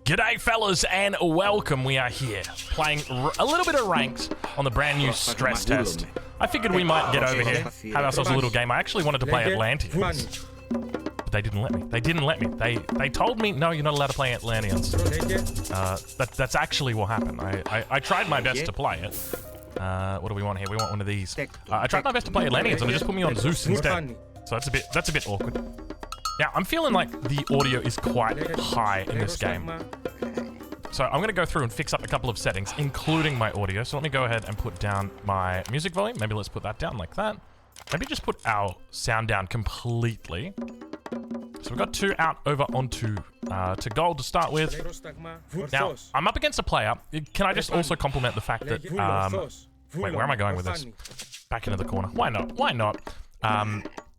G'day fellas and welcome. We are here playing a little bit of ranked on the brand new stress test. I figured we might get over here, have ourselves a little game. I actually wanted to play Atlanteans, but they didn't let me. They told me, no, you're not allowed to play Atlanteans. That's actually what happened. I tried my best to play it. What do we want here? We want one of these. I tried my best to play Atlanteans and it just put me on Zeus instead. So that's a bit awkward. Now, I'm feeling like the audio is quite high in this game. So I'm going to go through and fix up a couple of settings, including my audio. So let me go ahead and put down my music volume. Maybe let's put that down like that. Maybe just put our sound down completely. So we've got two out over onto to gold to start with. Now, I'm up against a player. Can I just also compliment the fact that... wait, where am I going with this? Back into the corner. Why not? Why not?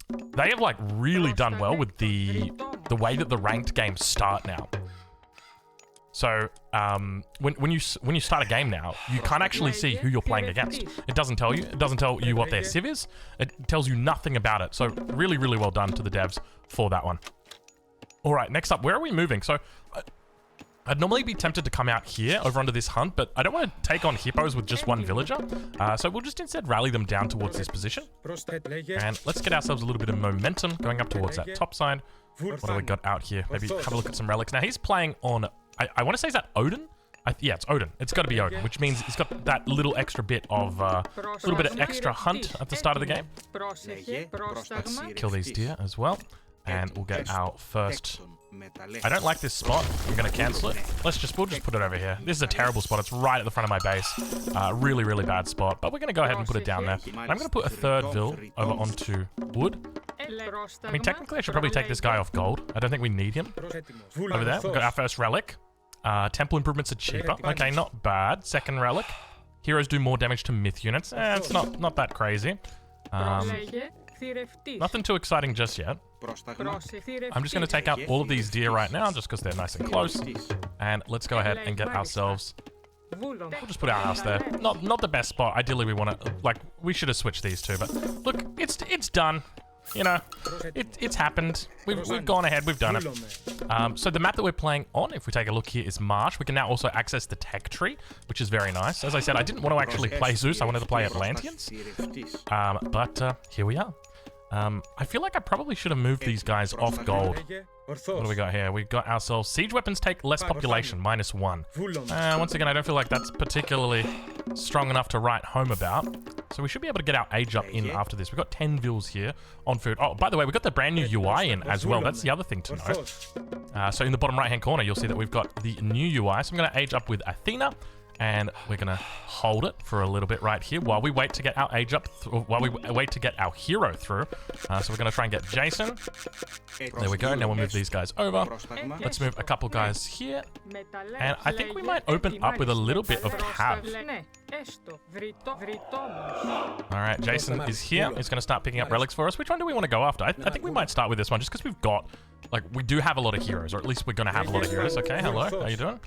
They have like really done well with the way that the ranked games start now. So when you start a game now, you can't actually see who you're playing against. It doesn't tell you. It doesn't tell you what their civ is. It tells you nothing about it. So really, really well done to the devs for that one. All right, next up, where are we moving? So I'd normally be tempted to come out here over onto this hunt, but I don't want to take on hippos with just one villager. So we'll just instead rally them down towards this position. And let's get ourselves a little bit of momentum going up towards that top side. What do we got out here? Maybe have a look at some relics. Now he's playing on, I want to say, is that Odin? Yeah, it's Odin. It's got to be Odin, which means he's got that little extra bit of, extra hunt at the start of the game. Let's kill these deer as well. And we'll get our first... I don't like this spot. I'm going to cancel it. We'll just put it over here. This is a terrible spot. It's right at the front of my base. Really, really bad spot. But we're going to go ahead and put it down there. And I'm going to put a third vill over onto wood. I mean, technically, I should probably take this guy off gold. I don't think we need him. Over there, we've got our first relic. Temple improvements are cheaper. Okay, not bad. Second relic. Heroes do more damage to myth units. It's not that crazy. Nothing too exciting just yet. I'm just going to take out all of these deer right now, just because they're nice and close. And let's go ahead and get ourselves... We'll just put our house there. Not the best spot. Ideally, we want to... Like, we should have switched these two, but... Look, it's done. You know, it's happened. We've gone ahead. We've done it. So the map that we're playing on, if we take a look here, is Marsh. We can now also access the tech tree, which is very nice. As I said, I didn't want to actually play Zeus. I wanted to play Atlanteans. But here we are. I feel like I probably should have moved these guys off gold. What do we got here? We've got ourselves... Siege weapons take less population, -1. Once again, I don't feel like that's particularly strong enough to write home about. So we should be able to get our age up in after this. We've got 10 vills here on food. Oh, by the way, we've got the brand new UI in as well. That's the other thing to note. So in the bottom right-hand corner, you'll see that we've got the new UI. So I'm going to age up with Athena. And we're going to hold it for a little bit right here while we wait to get our age up, while we wait to get our hero through. So we're going to try and get Jason. There we go. Now we'll move these guys over. Let's move a couple guys here. And I think we might open up with a little bit of cav. Alright, Jason is here. He's going to start picking up relics for us. Which one do we want to go after? I think we might start with this one just because we've got... Like, we do have a lot of heroes, or at least we're going to have a lot of heroes. Okay, hello, how you doing?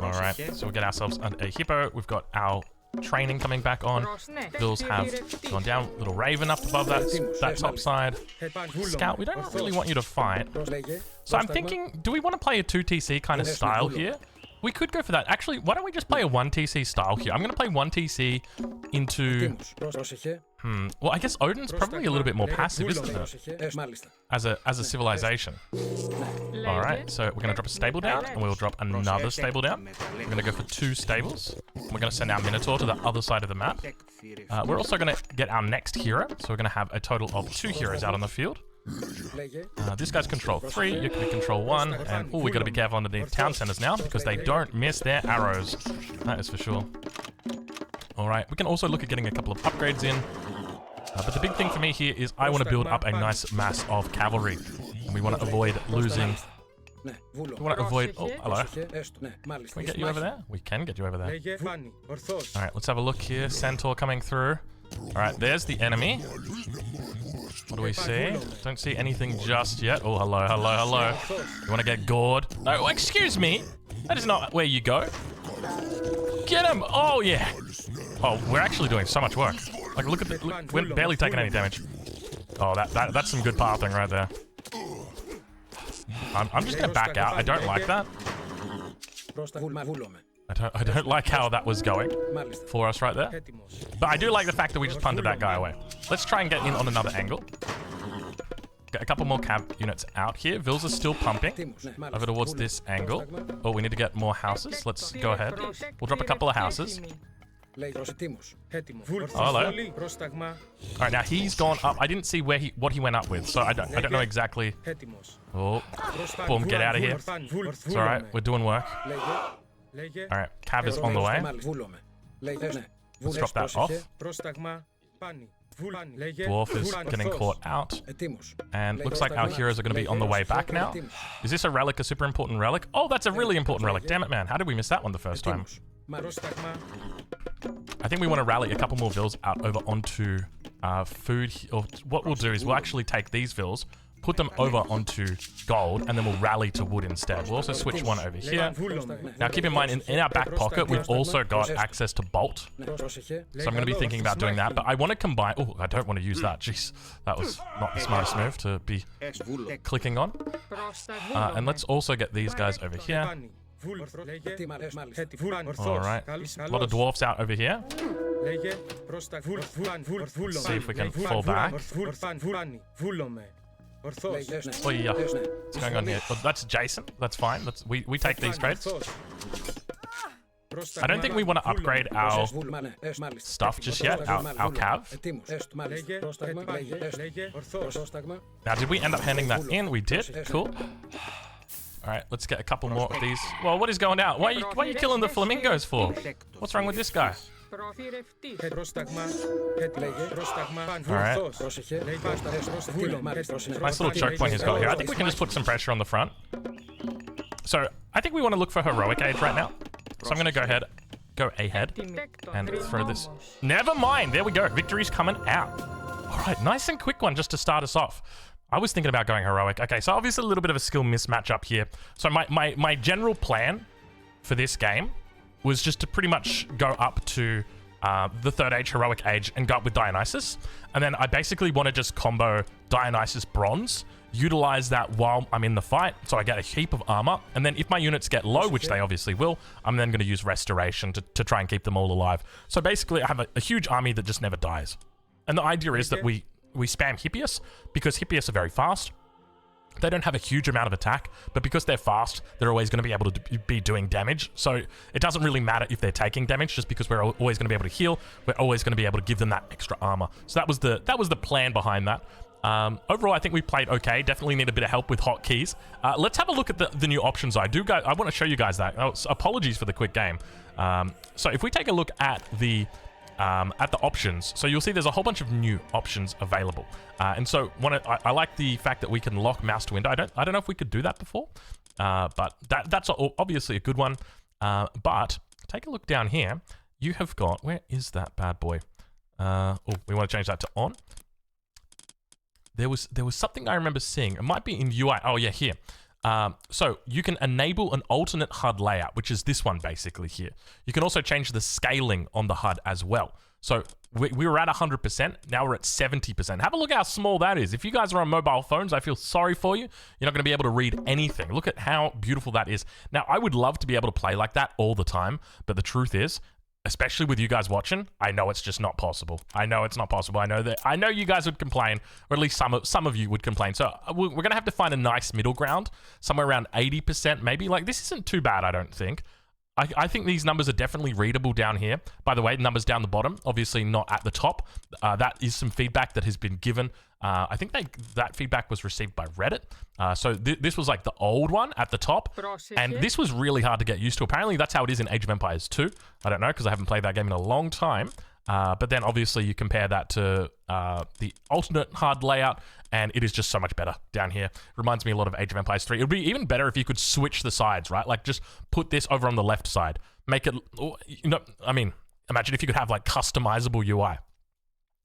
Alright, so we'll get ourselves a hippo. We've got our training coming back on. Vills have gone down. Little raven up above that top side. Scout, we don't really want you to fight. So I'm thinking, do we want to play a 2TC kind of style here? We could go for that. Actually, why don't we just play a 1TC style here? I'm going to play 1TC into... Well, I guess Odin's probably a little bit more passive, isn't it? As a civilization. Alright, so we're going to drop a stable down, and we'll drop another stable down. We're going to go for 2 stables. We're going to send our Minotaur to the other side of the map. We're also going to get our next hero, so we're going to have a total of 2 heroes out on the field. This guy's control 3, you can be control 1, and we got to be careful underneath town centers now because they don't miss their arrows. That is for sure. Alright, we can also look at getting a couple of upgrades in. But the big thing for me here is I want to build up a nice mass of cavalry. And we want to avoid losing... We want to avoid... Oh, hello. Can we get you over there? We can get you over there. Alright, let's have a look here. Centaur coming through. Alright, there's the enemy. What do we see? Don't see anything just yet. Oh, hello, hello, hello. You want to get gored? No, excuse me. That is not where you go. Get him! Oh, yeah. Oh, we're actually doing so much work. Like, look at the... We're barely taking any damage. Oh, that's some good pathing right there. I'm just gonna back out. I don't like that. I don't like how that was going for us right there. But I do like the fact that we just punted that guy away. Let's try and get in on another angle. Get a couple more cab units out here. Vils are still pumping over towards this angle. Oh, we need to get more houses. Let's go ahead. We'll drop a couple of houses. Oh, hello. Alright, now he's gone up. I didn't see what he went up with, so I don't know exactly. Oh, boom, get out of here. It's alright, we're doing work. Alright, Cav is on the way. Let's drop that off. Dwarf is getting caught out. And looks like our heroes are going to be on the way back now. Is this a relic, a super important relic? Oh, that's a really important relic. Damn it, man. How did we miss that one the first time? I think we want to rally a couple more Vils out over onto food. Or what we'll do is we'll actually take these Vils, put them over onto gold, and then we'll rally to wood instead. We'll also switch one over here. Now keep in mind, in our back pocket, we've also got access to bolt. So I'm going to be thinking about doing that, but I want to combine... Oh, I don't want to use that. Jeez, that was not the smartest move to be clicking on. And let's also get these guys over here. Alright, a lot of dwarfs out over here. Let's see if we can fall back. Oh yeah, what's going on here? Oh, that's Jason, that's fine. We take these trades. I don't think we want to upgrade our stuff just yet, our cav. Now, did we end up handing that in? We did, cool. Alright, let's get a couple more of these. Well, what is going out? Why are you killing the flamingos for? What's wrong with this guy? Alright. Nice little choke point he's got here. I think we can just put some pressure on the front. So, I think we want to look for heroic age right now. So I'm going to go ahead and throw this. Never mind, there we go. Victory's coming out. Alright, nice and quick one just to start us off. I was thinking about going heroic. Okay, so obviously a little bit of a skill mismatch up here. So my general plan for this game was just to pretty much go up to the third age, heroic age, and go up with Dionysus. And then I basically want to just combo Dionysus bronze, utilize that while I'm in the fight, so I get a heap of armor. And then if my units get low, which they obviously will, I'm then going to use restoration to try and keep them all alive. So basically I have a huge army that just never dies. And the idea is that we spam Hippias, because Hippias are very fast. They don't have a huge amount of attack, but because they're fast, they're always going to be able to be doing damage. So it doesn't really matter if they're taking damage, just because we're always going to be able to heal. We're always going to be able to give them that extra armor. So that was the plan behind that. Overall, I think we played okay. Definitely need a bit of help with hotkeys. Let's have a look at the new options. I want to show you guys that. Oh, apologies for the quick game. So if we take a look at the options, so you'll see there's a whole bunch of new options available. And so I like the fact that we can lock mouse to window. I don't know if we could do that before, but that's obviously a good one. But take a look down here. You have got, where is that bad boy? Oh, we want to change that to on. There was something I remember seeing. It might be in UI. Oh yeah, here. So you can enable an alternate HUD layout, which is this one basically here. You can also change the scaling on the HUD as well. So we were at 100%, now we're at 70%. Have a look how small that is. If you guys are on mobile phones, I feel sorry for you. You're not going to be able to read anything. Look at how beautiful that is. Now, I would love to be able to play like that all the time, but the truth is, especially with you guys watching, I know it's just not possible. I know it's not possible. I know you guys would complain, or at least some of you would complain. So we're going to have to find a nice middle ground, somewhere around 80% maybe. Like, this isn't too bad, I don't think. I think these numbers are definitely readable down here. By the way, numbers down the bottom, obviously not at the top. That is some feedback that has been given. I think that feedback was received by Reddit. So this was like the old one at the top, and this was really hard to get used to. Apparently, that's how it is in Age of Empires 2. I don't know, because I haven't played that game in a long time. But then obviously you compare that to the alternate HUD layout, and it is just so much better down here. Reminds me a lot of Age of Empires 3. It would be even better if you could switch the sides, right? Like, just put this over on the left side. Make it, I mean, imagine if you could have like customizable UI.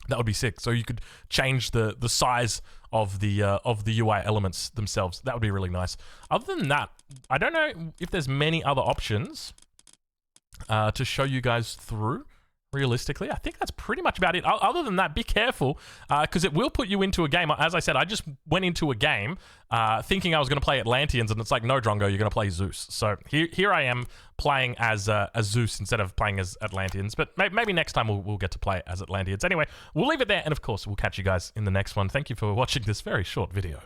That would be sick. So you could change the size of the UI elements themselves. That would be really nice. Other than that, I don't know if there's many other options to show you guys through realistically. I think that's pretty much about it. Other than that, be careful, because it will put you into a game. As I said, I just went into a game thinking I was going to play Atlanteans, and it's like, no, Drongo, you're going to play Zeus. So here I am playing as Zeus instead of playing as Atlanteans. But maybe next time we'll get to play as Atlanteans. Anyway, we'll leave it there, and of course, we'll catch you guys in the next one. Thank you for watching this very short video.